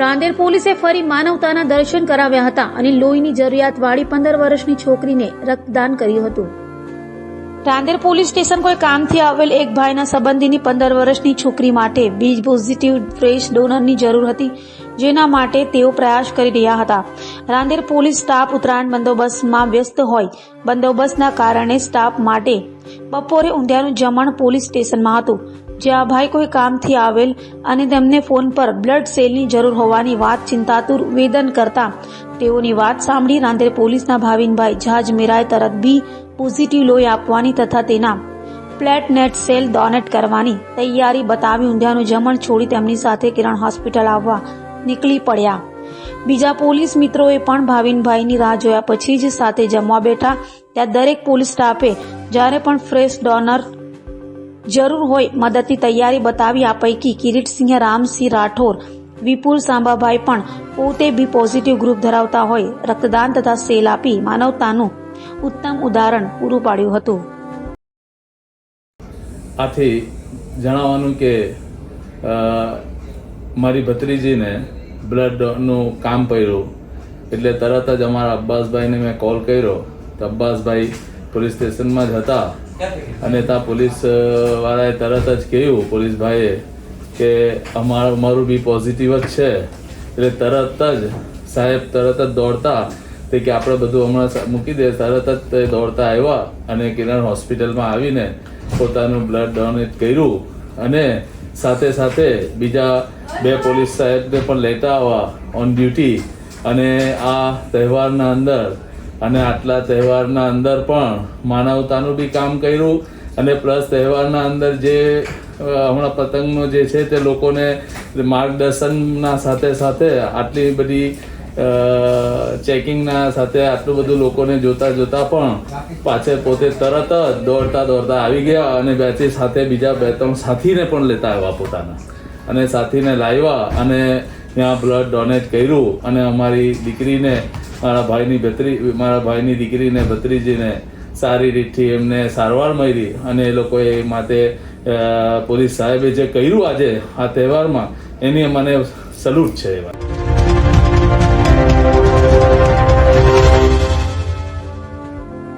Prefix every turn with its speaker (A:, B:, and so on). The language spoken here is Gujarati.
A: રાંદેર પોલીસે ફરી માનવતાના દર્શન કરાવ્યા હતા અને લોહીની જરૂરિયાતવાળી 15 વર્ષની છોકરીને રક્તદાન કર્યું હતું। રાંદેર પોલીસ સ્ટેશન કોઈ કામથી આવેલ એક ભાઈના સંબંધીની 15 વર્ષની છોકરી માટે બી પોઝિટિવ ફ્રેશ ડોનરની જરૂર હતી, જેના માટે તેઓ પ્રયાસ કરી રહ્યા હતા। રાંદેર પોલીસ સ્ટાફ ઉત્તરાયણ બંદોબસ્તમાં વ્યસ્ત હોય, બંદોબસ્તના કારણે સ્ટાફ માટે બપોરે ઊંધિયાનું જમણ પોલીસ સ્ટેશનમાં હતું, જ્યાં ભાઈ કોઈ કામથી આવેલ અને તેમને ફોન પર બ્લડ સેલની જરૂર હોવાની વાત ચિંતાતુર વેદન કરતા તેઓની વાત સાંભળી રાંદેર પોલીસના ભાવિનભાઈ જહાજ મેરાએ તરત બી પોઝિટિવ લોહી આપવાની તથા તેના પ્લેટનેટ સેલ ડોનેટ કરવાની તૈયારી બતાવી ઊંધિયાનું જમણ છોડી તેમની સાથે કિરણ હોસ્પિટલ આવવા નીકળી પડ્યા। બીજા પોલીસ મિત્રોએ પણ ભાવિનભાઈની રાહ જોયા પછી જ સાથે જમવા બેઠા। ત્યાં દરેક પોલીસ સ્ટાફે જ્યારે પણ ફ્રેશ ડોનર જરૂર હોય મદદની તૈયારી બતાવી। આ પૈકી કિરીટસિંહ રામસિંહ રાઠોડ, વિપુલ સાંબાભાઈ પણ પોતે બી પોઝિટિવ ગ્રુપ ધરાવતા હોય રક્તદાન તથા સેલ આપી માનવતાનું ઉત્તમ ઉદાહરણ પૂરું પાડ્યું હતું।
B: આથી જણાવવાનું કે મારી ભત્રીજીને બ્લડનું કામ પડ્યું એટલે તરત જ અમારા અબ્બાસભાઈને મેં કોલ કર્યો તો અબ્બાસભાઈ પોલીસ સ્ટેશનમાં જ હતા અને ત્યાં પોલીસ વાળાએ તરત જ કહ્યું પોલીસભાઈએ કે મારું બી પોઝિટિવ જ છે એટલે તરત જ સાહેબ તરત જ દોડતા તે કે આપણે બધું હમણાં મૂકી દે તરત જ તે દોડતા આવ્યા અને કિરણ હોસ્પિટલમાં આવીને પોતાનું બ્લડ ડોનેટ કર્યું અને સાથે સાથે બીજા 2 પોલીસ સાહેબને પણ લેતા આવ્યા ઓન ડ્યુટી અને આ તહેવારના અંદર અને આટલા તહેવારના અંદર પણ માનવતાનું બી કામ કર્યું અને પ્લસ તહેવારના અંદર જે હમણાં પતંગનો જે છે તે લોકોને માર્ગદર્શનના સાથે સાથે આટલી બધી ચેકિંગના સાથે આટલું બધું લોકોને જોતા પણ પાછળ પોતે તરત જ દોડતા આવી ગયા અને બેથી સાથે બીજા 2-3 સાથીને પણ લેતા આવ્યા પોતાના અને સાથીને લાવ્યા અને ત્યાં બ્લડ ડોનેટ કર્યું અને અમારી દીકરીને મારા ભાઈની દીકરીને ભત્રીજીને સારી રીતથી એમને સારવાર મળી અને એ લોકોએ માટે પોલીસ સાહેબે જે કર્યું આજે આ તહેવારમાં એની મને સલ્યુટ છે।